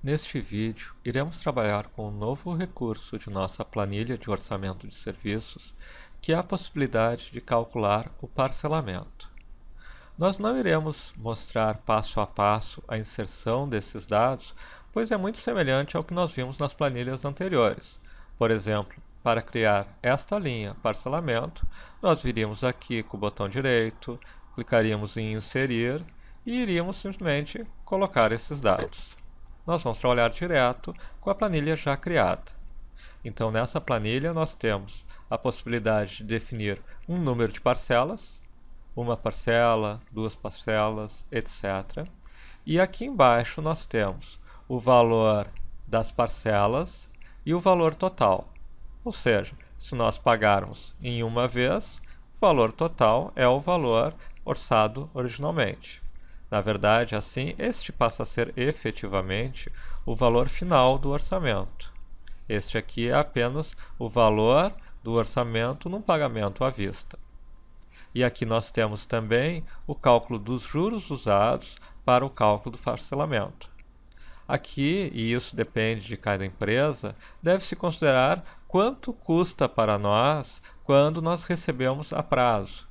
Neste vídeo, iremos trabalhar com um novo recurso de nossa planilha de orçamento de serviços, que é a possibilidade de calcular o parcelamento. Nós não iremos mostrar passo a passo a inserção desses dados, pois é muito semelhante ao que nós vimos nas planilhas anteriores. Por exemplo, para criar esta linha parcelamento, nós viríamos aqui com o botão direito, clicaríamos em inserir e iríamos simplesmente colocar esses dados. Nós vamos trabalhar direto com a planilha já criada. Então, nessa planilha, nós temos a possibilidade de definir um número de parcelas, uma parcela, duas parcelas, etc. E aqui embaixo nós temos o valor das parcelas e o valor total. Ou seja, se nós pagarmos em uma vez, o valor total é o valor orçado originalmente. Na verdade, assim, este passa a ser efetivamente o valor final do orçamento. Este aqui é apenas o valor do orçamento num pagamento à vista. E aqui nós temos também o cálculo dos juros usados para o cálculo do parcelamento. Aqui, e isso depende de cada empresa, deve-se considerar quanto custa para nós quando nós recebemos a prazo.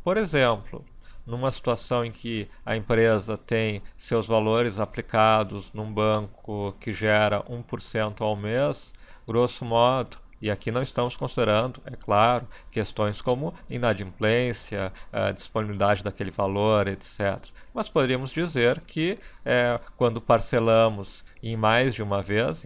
Por exemplo, numa situação em que a empresa tem seus valores aplicados num banco que gera 1% ao mês, grosso modo, e aqui não estamos considerando, é claro, questões como inadimplência, disponibilidade daquele valor, etc. Mas poderíamos dizer que quando parcelamos em mais de uma vez,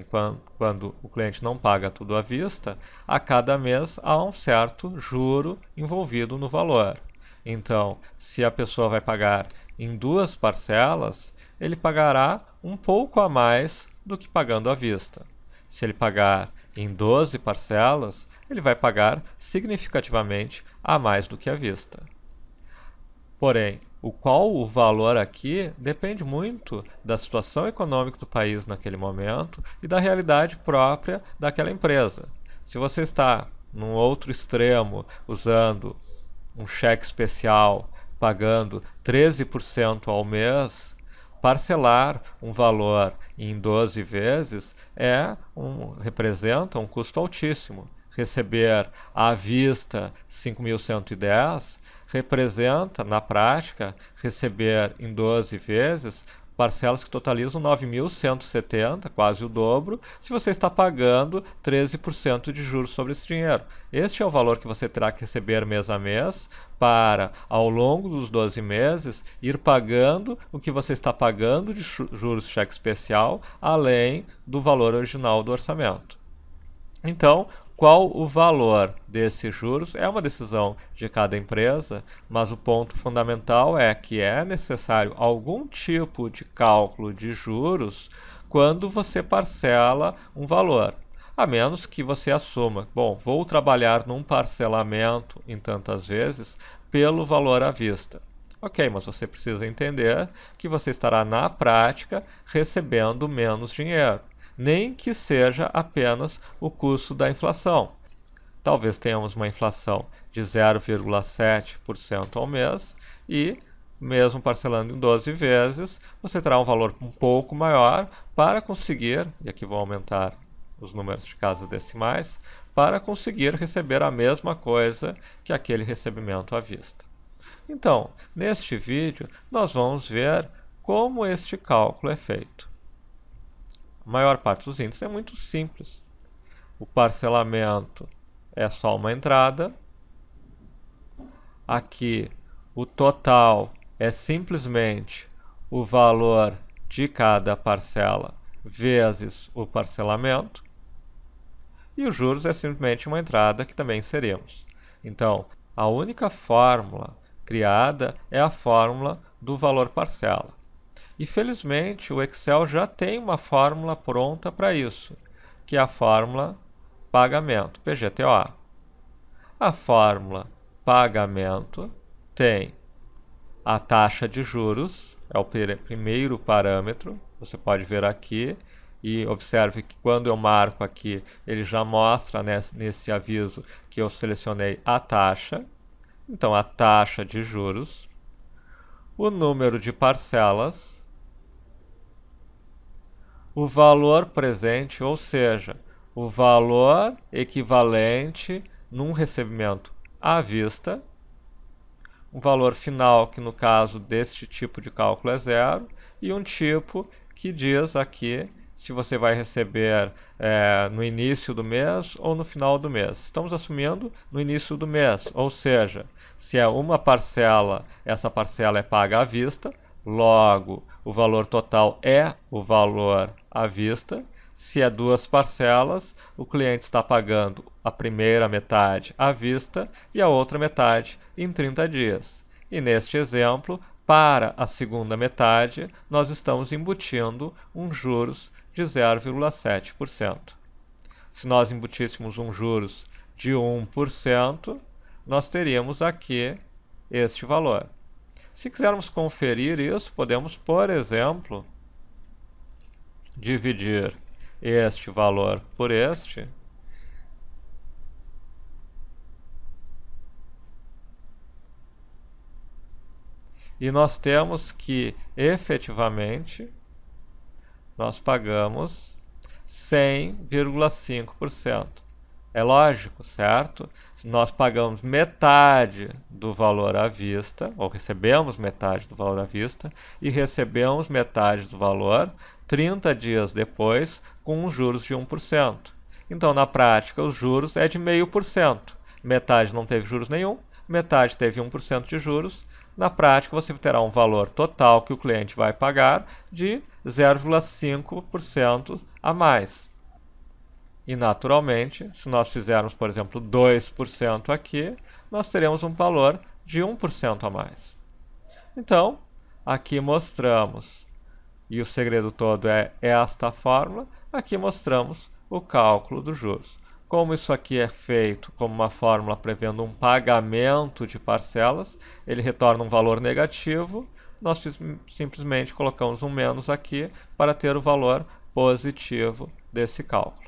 quando o cliente não paga tudo à vista, a cada mês há um certo juro envolvido no valor. Então, se a pessoa vai pagar em duas parcelas, ele pagará um pouco a mais do que pagando à vista. Se ele pagar em 12 parcelas, ele vai pagar significativamente a mais do que à vista. Porém, qual o valor aqui depende muito da situação econômica do país naquele momento e da realidade própria daquela empresa. Se você está num outro extremo usando um cheque especial pagando 13% ao mês, parcelar um valor em 12 vezes representa um custo altíssimo. Receber à vista 5.110 representa, na prática, receber em 12 vezes parcelas que totalizam 9.170, quase o dobro, se você está pagando 13% de juros sobre esse dinheiro. Este é o valor que você terá que receber mês a mês para, ao longo dos 12 meses, ir pagando o que você está pagando de juros cheque especial, além do valor original do orçamento. Então, qual o valor desses juros é uma decisão de cada empresa, mas o ponto fundamental é que é necessário algum tipo de cálculo de juros quando você parcela um valor. A menos que você assuma, bom, vou trabalhar num parcelamento em tantas vezes pelo valor à vista. Ok, mas você precisa entender que você estará na prática recebendo menos dinheiro, nem que seja apenas o custo da inflação. Talvez tenhamos uma inflação de 0,7% ao mês e, mesmo parcelando em 12 vezes, você terá um valor um pouco maior para conseguir, e aqui vou aumentar os números de casas decimais, para conseguir receber a mesma coisa que aquele recebimento à vista. Então, neste vídeo, nós vamos ver como este cálculo é feito. A maior parte dos índices é muito simples. O parcelamento é só uma entrada. Aqui, o total é simplesmente o valor de cada parcela vezes o parcelamento. E os juros é simplesmente uma entrada que também inserimos. Então, a única fórmula criada é a fórmula do valor parcela. E felizmente o Excel já tem uma fórmula pronta para isso, que é a fórmula pagamento, PGTO. A fórmula pagamento tem a taxa de juros, é o primeiro parâmetro, você pode ver aqui, e observe que quando eu marco aqui, ele já mostra nesse aviso que eu selecionei a taxa. Então, a taxa de juros, o número de parcelas, o valor presente, ou seja, o valor equivalente num recebimento à vista, um valor final que no caso deste tipo de cálculo é zero, e um tipo que diz aqui se você vai receber no início do mês ou no final do mês. Estamos assumindo no início do mês, ou seja, se é uma parcela, essa parcela é paga à vista, logo o valor total é o valor à vista. Se é duas parcelas, o cliente está pagando a primeira metade à vista e a outra metade em 30 dias. E neste exemplo, para a segunda metade, nós estamos embutindo um juros de 0,7%. Se nós embutíssemos um juros de 1%, nós teríamos aqui este valor. Se quisermos conferir isso, podemos, por exemplo, dividir este valor por este. E nós temos que, efetivamente, nós pagamos 100,5%. É lógico, certo? Nós pagamos metade do valor à vista, ou recebemos metade do valor à vista, e recebemos metade do valor 30 dias depois, com os juros de 1%. Então, na prática, os juros é de 0,5%. Metade não teve juros nenhum, metade teve 1% de juros. Na prática, você terá um valor total que o cliente vai pagar de 0,5% a mais. E, naturalmente, se nós fizermos, por exemplo, 2% aqui, nós teremos um valor de 1% a mais. Então, aqui mostramos, e o segredo todo é esta fórmula, aqui mostramos o cálculo dos juros. Como isso aqui é feito como uma fórmula prevendo um pagamento de parcelas, ele retorna um valor negativo, nós simplesmente colocamos um menos aqui para ter o valor positivo desse cálculo.